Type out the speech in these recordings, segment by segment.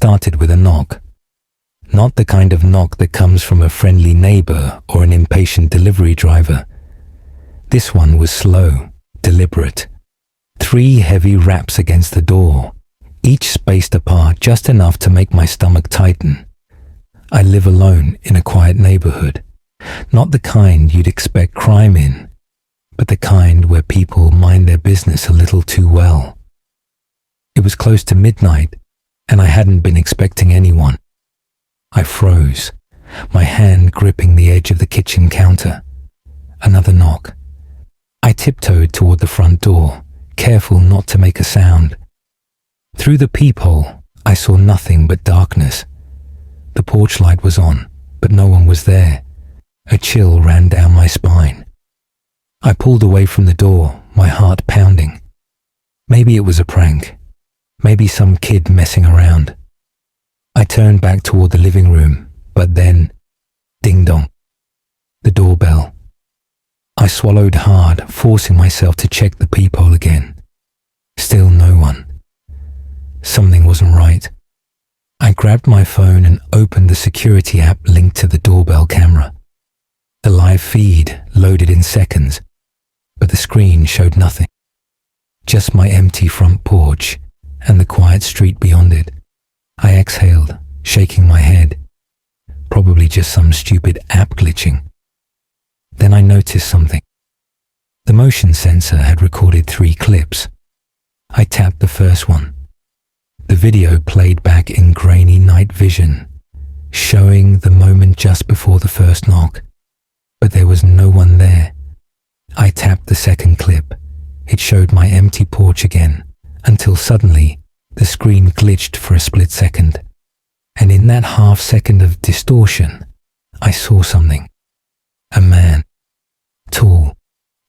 started with a knock. Not the kind of knock that comes from a friendly neighbor or an impatient delivery driver. This one was slow, deliberate. 3 heavy raps against the door, each spaced apart just enough to make my stomach tighten. I live alone in a quiet neighborhood, not the kind you'd expect crime in, but the kind where people mind their business a little too well. It was close to midnight, and I hadn't been expecting anyone. I froze, my hand gripping the edge of the kitchen counter. Another knock. I tiptoed toward the front door, careful not to make a sound. Through the peephole, I saw nothing but darkness. The porch light was on, but no one was there. A chill ran down my spine. I pulled away from the door, my heart pounding. Maybe it was a prank. Maybe some kid messing around. I turned back toward the living room, but then, ding dong, the doorbell. I swallowed hard, forcing myself to check the peephole again. Still no one. Something wasn't right. I grabbed my phone and opened the security app linked to the doorbell camera. The live feed loaded in seconds, but the screen showed nothing. Just my empty front porch and the quiet street beyond it. I exhaled, shaking my head. Probably just some stupid app glitching. Then I noticed something. The motion sensor had recorded 3 clips. I tapped the first one. The video played back in grainy night vision, showing the moment just before the first knock. But there was no one there. I tapped the second clip. It showed my empty porch again, until suddenly the screen glitched for a split second. And in that half second of distortion, I saw something. A man, tall,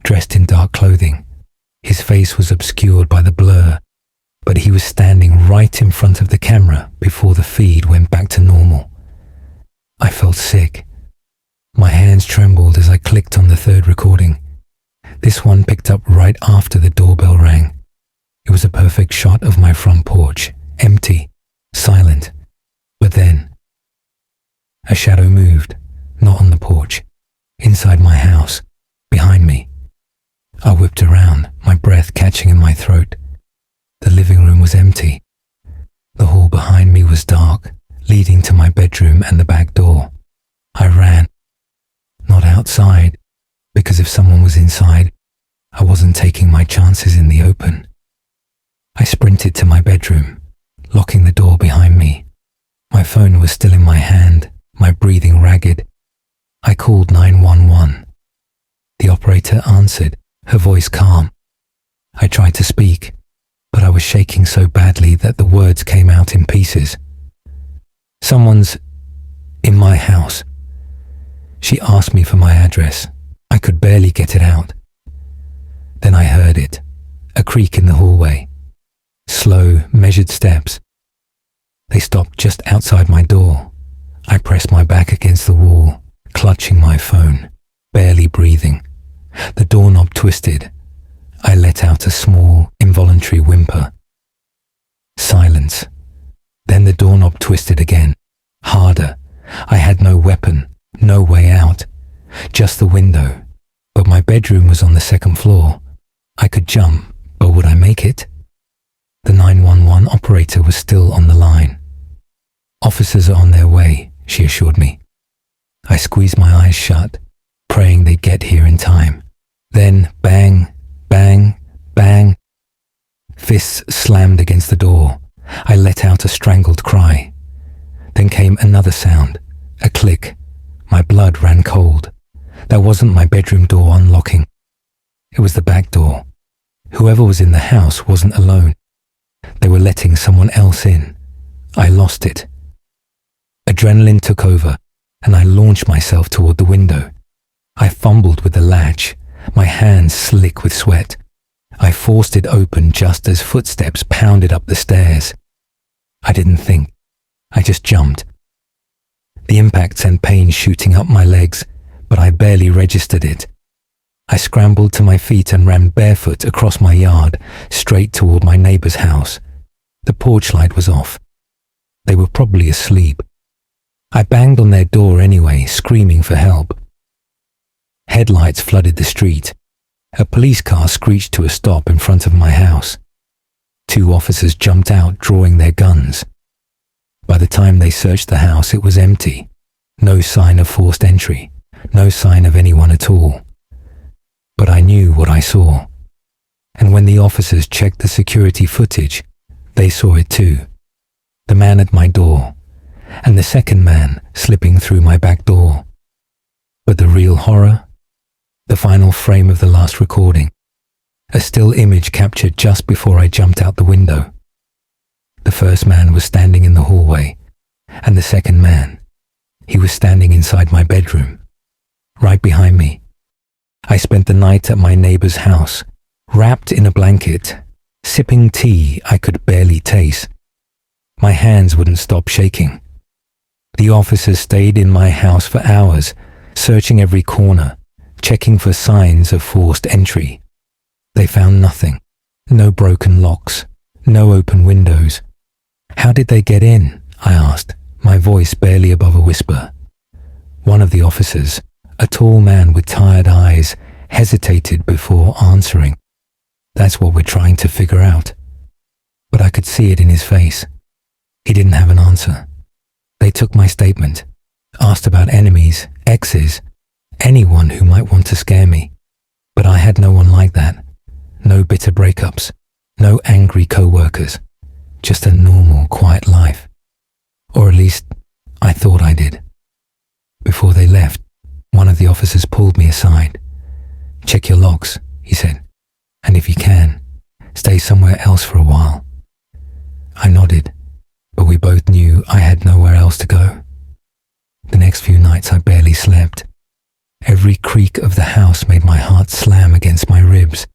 dressed in dark clothing. His face was obscured by the blur, but he was standing right in front of the camera before the feed went back to normal. I felt sick. My hands trembled as I clicked on the third recording. This one picked up right after the doorbell rang. It was a perfect shot of my front porch, empty, silent. But then, a shadow moved, not on the porch, inside my house, behind me. I whipped around, my breath catching in my throat. The living room was empty. The hall behind me was dark, leading to my bedroom and the back door. I ran. Not outside, because if someone was inside, I wasn't taking my chances in the open. I sprinted to my bedroom, locking the door behind me. My phone was still in my hand, my breathing ragged. I called 911. The operator answered, her voice calm. I tried to speak, but I was shaking so badly that the words came out in pieces. Someone's in my house. She asked me for my address. I could barely get it out. Then I heard it, a creak in the hallway. Slow, measured steps. They stopped just outside my door. I pressed my back against the wall, clutching my phone, barely breathing. The doorknob twisted. I let out a small, involuntary whimper. Silence. Then the doorknob twisted again, harder. I had no weapon, no way out, just the window. But my bedroom was on the second floor. I could jump, but would I make it? The 911 operator was still on the line. Officers are on their way, she assured me. I squeezed my eyes shut, praying they'd get here in time. Then bang, bang, bang. Fists slammed against the door. I let out a strangled cry. Then came another sound, a click. My blood ran cold. That wasn't my bedroom door unlocking. It was the back door. Whoever was in the house wasn't alone. They were letting someone else in. I lost it. Adrenaline took over, and I launched myself toward the window. I fumbled with the latch, my hands slick with sweat. I forced it open just as footsteps pounded up the stairs. I didn't think. I just jumped. The impact sent pain shooting up my legs, but I barely registered it. I scrambled to my feet and ran barefoot across my yard, straight toward my neighbor's house. The porch light was off. They were probably asleep. I banged on their door anyway, screaming for help. Headlights flooded the street. A police car screeched to a stop in front of my house. 2 officers jumped out, drawing their guns. By the time they searched the house, it was empty. No sign of forced entry. No sign of anyone at all. But I knew what I saw. And when the officers checked the security footage, they saw it too. The man at my door, and the second man slipping through my back door. But the real horror? The final frame of the last recording. A still image captured just before I jumped out the window. The first man was standing in the hallway, and the second man, he was standing inside my bedroom, right behind me. I spent the night at my neighbor's house, wrapped in a blanket, sipping tea I could barely taste. My hands wouldn't stop shaking. The officers stayed in my house for hours, searching every corner, checking for signs of forced entry. They found nothing. No broken locks, no open windows. How did they get in? I asked, my voice barely above a whisper. One of the officers, a tall man with tired eyes, hesitated before answering. That's what we're trying to figure out. But I could see it in his face. He didn't have an answer. They took my statement, asked about enemies, exes, anyone who might want to scare me. But I had no one like that. No bitter breakups, no angry co-workers, just a normal, quiet life. Or at least, I thought I did. Before they left, one of the officers pulled me aside. "Check your locks," he said, "and if you can, stay somewhere else for a while." I nodded, but we both knew I had nowhere else to go. The next few nights I barely slept. Every creak of the house made my heart slam against my ribs.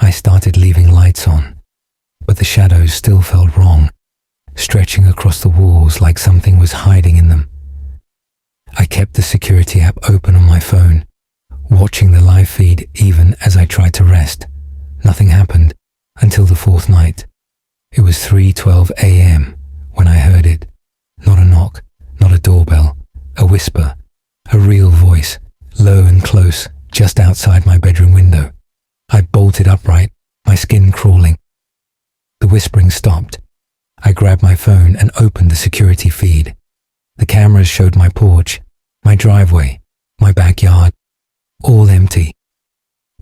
I started leaving lights on, but the shadows still felt wrong, stretching across the walls like something was hiding in them. I kept the security app open on my phone, watching the live feed even as I tried to rest. Nothing happened until the 4th night. It was 3:12 a.m. when I heard it. Not a knock, not a doorbell, a whisper, a real voice, low and close, just outside my bedroom window. I bolted upright, my skin crawling. The whispering stopped. I grabbed my phone and opened the security feed. The cameras showed my porch, my driveway, my backyard, all empty.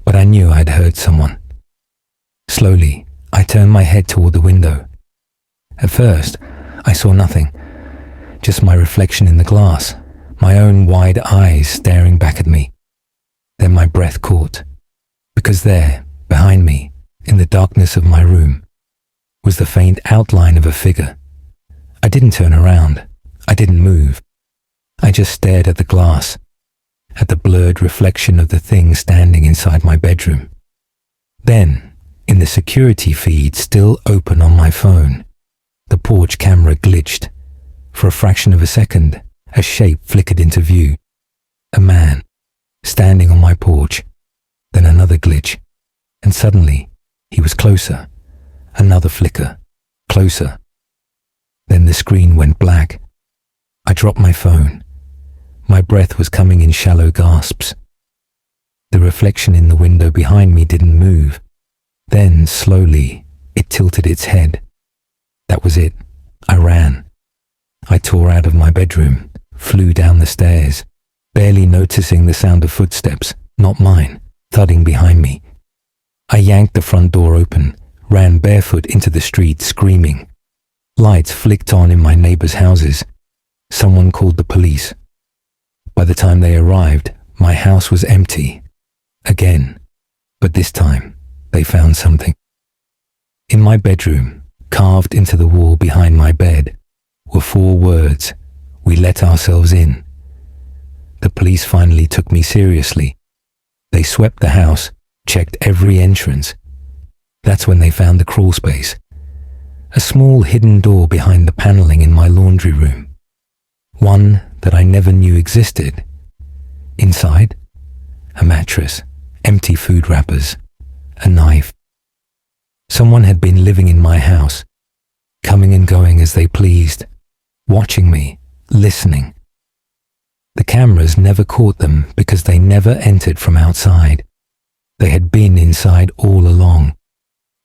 But I knew I'd heard someone. Slowly, I turned my head toward the window. At first, I saw nothing, just my reflection in the glass, my own wide eyes staring back at me. Then my breath caught, because there, behind me, in the darkness of my room, was the faint outline of a figure. I didn't turn around. I didn't move. I just stared at the glass, at the blurred reflection of the thing standing inside my bedroom. Then, in the security feed still open on my phone, the porch camera glitched. For a fraction of a second, a shape flickered into view. A man, standing on my porch. Then another glitch, and suddenly, he was closer. Another flicker, closer. Then the screen went black. I dropped my phone. My breath was coming in shallow gasps. The reflection in the window behind me didn't move. Then, slowly, it tilted its head. That was it. I ran. I tore out of my bedroom, flew down the stairs, barely noticing the sound of footsteps, not mine, thudding behind me. I yanked the front door open, ran barefoot into the street, screaming. Lights flicked on in my neighbors' houses. Someone called the police. By the time they arrived, my house was empty. Again. But this time, they found something. In my bedroom, carved into the wall behind my bed, were 4 words: "We let ourselves in." The police finally took me seriously. They swept the house, checked every entrance. That's when they found the crawl space. A small hidden door behind the paneling in my laundry room. One that I never knew existed. Inside, a mattress, empty food wrappers, a knife. Someone had been living in my house, coming and going as they pleased, watching me, listening. The cameras never caught them because they never entered from outside. They had been inside all along.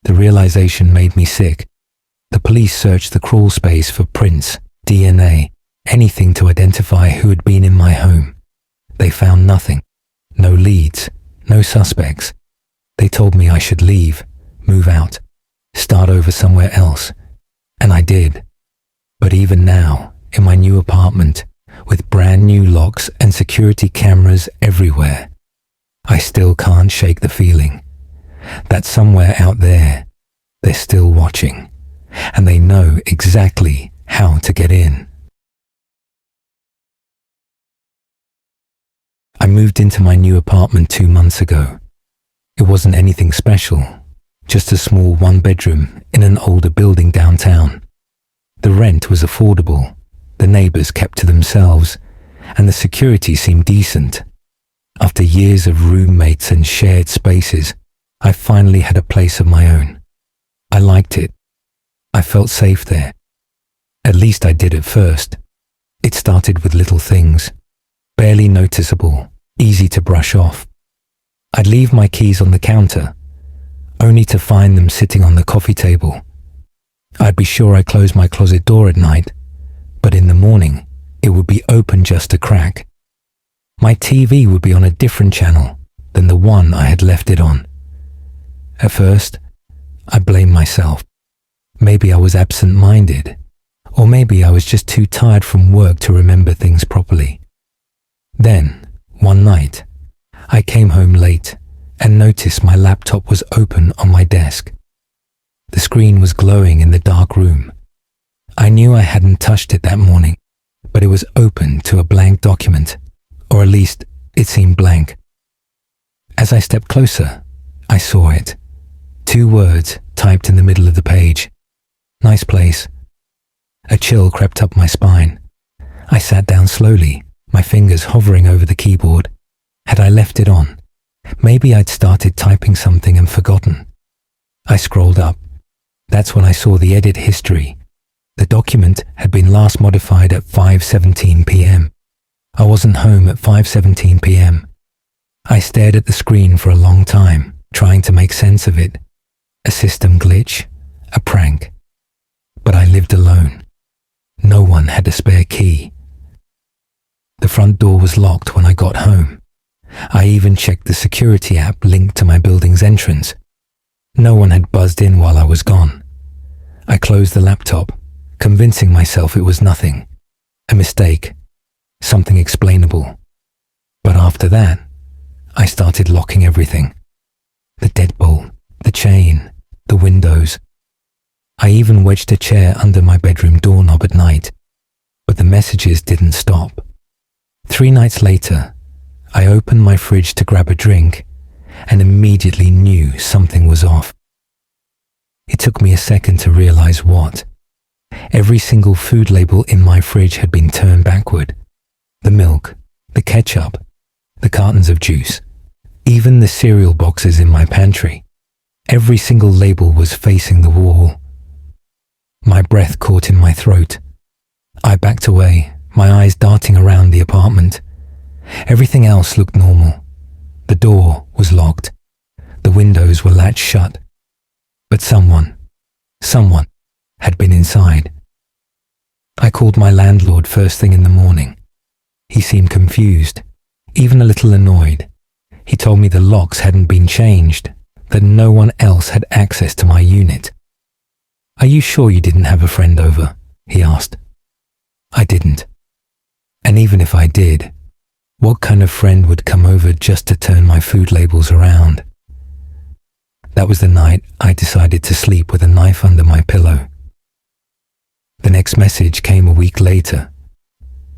The realization made me sick. The police searched the crawl space for prints, DNA, anything to identify who had been in my home. They found nothing. No leads, no suspects. They told me I should leave, move out, start over somewhere else. And I did. But even now, in my new apartment, with brand new locks and security cameras everywhere, I still can't shake the feeling that somewhere out there, they're still watching, and they know exactly how to get in. I moved into my new apartment 2 months ago. It wasn't anything special, just a small one-bedroom in an older building downtown. The rent was affordable, the neighbors kept to themselves, and the security seemed decent. After years of roommates and shared spaces, I finally had a place of my own. I liked it. I felt safe there. At least I did at first. It started with little things, barely noticeable, easy to brush off. I'd leave my keys on the counter, only to find them sitting on the coffee table. I'd be sure I closed my closet door at night, but in the morning, it would be open just a crack. My TV would be on a different channel than the one I had left it on. At first, I blamed myself. Maybe I was absent-minded, or maybe I was just too tired from work to remember things properly. Then, one night, I came home late and noticed my laptop was open on my desk. The screen was glowing in the dark room. I knew I hadn't touched it that morning, but it was open to a blank document, or at least it seemed blank. As I stepped closer, I saw it. 2 words typed in the middle of the page. Nice place. A chill crept up my spine. I sat down slowly, my fingers hovering over the keyboard. Had I left it on? Maybe I'd started typing something and forgotten. I scrolled up. That's when I saw the edit history. The document had been last modified at 5:17 p.m. I wasn't home at 5:17 p.m. I stared at the screen for a long time, trying to make sense of it. A system glitch, a prank. But I lived alone. No one had a spare key. The front door was locked when I got home. I even checked the security app linked to my building's entrance. No one had buzzed in while I was gone. I closed the laptop, convincing myself it was nothing. A mistake. Something explainable. But after that, I started locking everything. The deadbolt, the chain, the windows. I even wedged a chair under my bedroom doorknob at night. But the messages didn't stop. 3 nights later, I opened my fridge to grab a drink and immediately knew something was off. It took me a second to realize what. Every single food label in my fridge had been turned backward. The milk, the ketchup, the cartons of juice, even the cereal boxes in my pantry. Every single label was facing the wall. My breath caught in my throat. I backed away, my eyes darting around the apartment. Everything else looked normal. The door was locked. The windows were latched shut. But someone had been inside. I called my landlord first thing in the morning. He seemed confused, even a little annoyed. He told me the locks hadn't been changed, that no one else had access to my unit. "Are you sure you didn't have a friend over?" he asked. I didn't. And even if I did, what kind of friend would come over just to turn my food labels around? That was the night I decided to sleep with a knife under my pillow. The next message came a week later.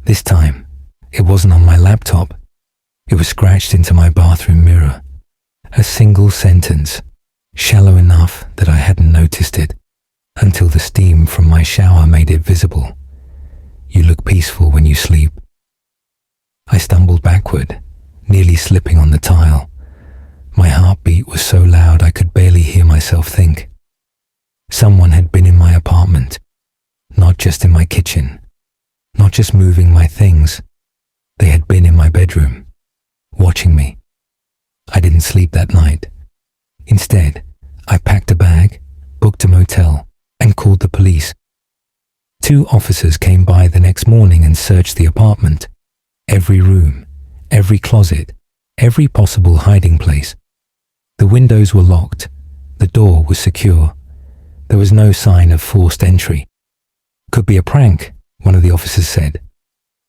This time, it wasn't on my laptop. It was scratched into my bathroom mirror. A single sentence, shallow enough that I hadn't noticed it, until the steam from my shower made it visible. "You look peaceful when you sleep." I stumbled backward, nearly slipping on the tile. My heartbeat was so loud I could barely hear myself think. Someone had been in my apartment, not just in my kitchen, not just moving my things. They had been in my bedroom, watching me. I didn't sleep that night. Instead, I packed a bag, booked a motel, and called the police. 2 officers came by the next morning and searched the apartment. Every room, every closet, every possible hiding place. The windows were locked. The door was secure. There was no sign of forced entry. Could be a prank, one of the officers said.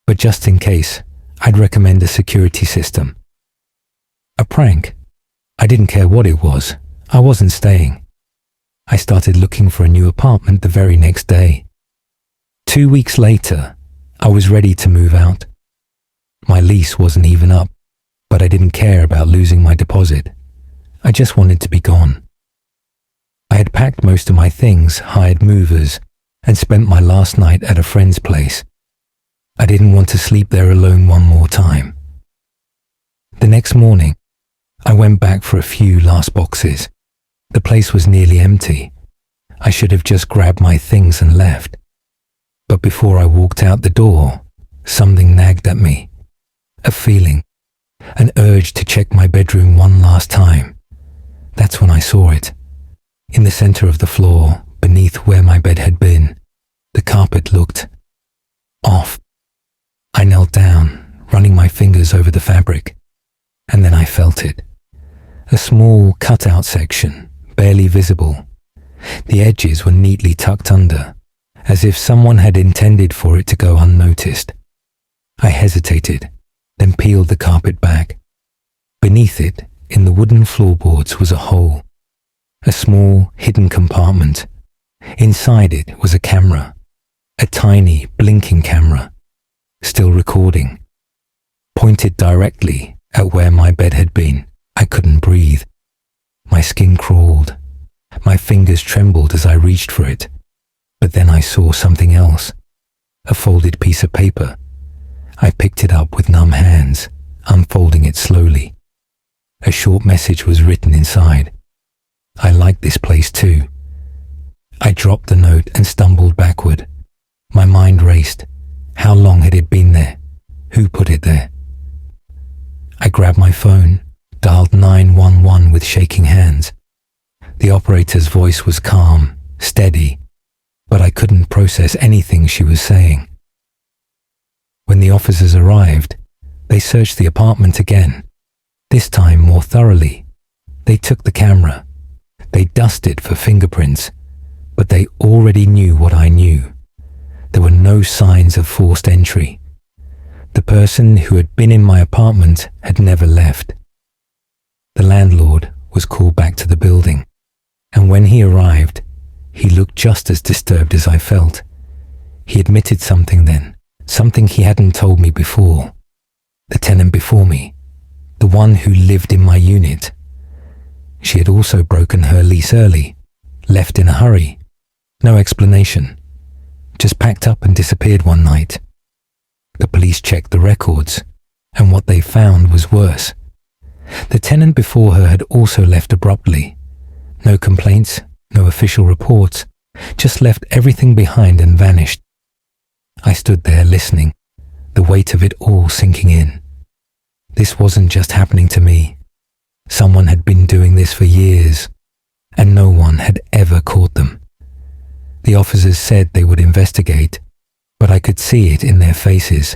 But just in case, I'd recommend a security system. A prank? I didn't care what it was. I wasn't staying. I started looking for a new apartment the very next day. 2 weeks later, I was ready to move out. My lease wasn't even up, but I didn't care about losing my deposit. I just wanted to be gone. I had packed most of my things, hired movers, and spent my last night at a friend's place. I didn't want to sleep there alone one more time. The next morning, I went back for a few last boxes. The place was nearly empty. I should have just grabbed my things and left. But before I walked out the door, something nagged at me. A feeling, an urge to check my bedroom one last time. That's when I saw it. In the center of the floor, beneath where my bed had been, the carpet looked off. I knelt down, running my fingers over the fabric, and then I felt it. A small cutout section, barely visible. The edges were neatly tucked under, as if someone had intended for it to go unnoticed. I hesitated, then peeled the carpet back. Beneath it, in the wooden floorboards, was a hole. A small, hidden compartment. Inside it was a camera. A tiny, blinking camera. Still recording. Pointed directly at where my bed had been. I couldn't breathe. My skin crawled. My fingers trembled as I reached for it. But then I saw something else. A folded piece of paper. I picked it up with numb hands, unfolding it slowly. A short message was written inside. I liked this place too. I dropped the note and stumbled backward. My mind raced. How long had it been there? Who put it there? I grabbed my phone, dialed 911 with shaking hands. The operator's voice was calm, steady, but I couldn't process anything she was saying. When the officers arrived, they searched the apartment again, this time more thoroughly. They took the camera. They dusted for fingerprints, but they already knew what I knew. There were no signs of forced entry. The person who had been in my apartment had never left. The landlord was called back to the building, and when he arrived, he looked just as disturbed as I felt. He admitted something then, something he hadn't told me before. The tenant before me, the one who lived in my unit. She had also broken her lease early, left in a hurry. No explanation. Just packed up and disappeared one night. The police checked the records, and what they found was worse. The tenant before her had also left abruptly. No complaints, no official reports, just left everything behind and vanished. I stood there listening, the weight of it all sinking in. This wasn't just happening to me. Someone had been doing this for years, and no one had ever caught them. The officers said they would investigate, but I could see it in their faces.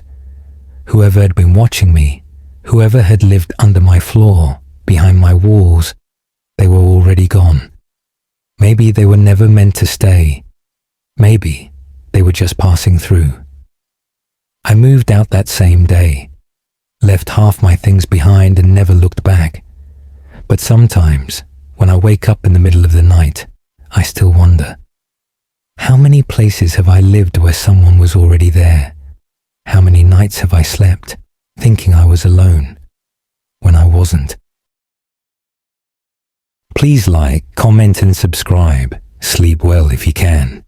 Whoever had been watching me, whoever had lived under my floor, behind my walls, they were already gone. Maybe they were never meant to stay. Maybe they were just passing through. I moved out that same day, left half my things behind and never looked back. But sometimes, when I wake up in the middle of the night, I still wonder, how many places have I lived where someone was already there? How many nights have I slept, thinking I was alone, when I wasn't? Please like, comment and subscribe. Sleep well if you can.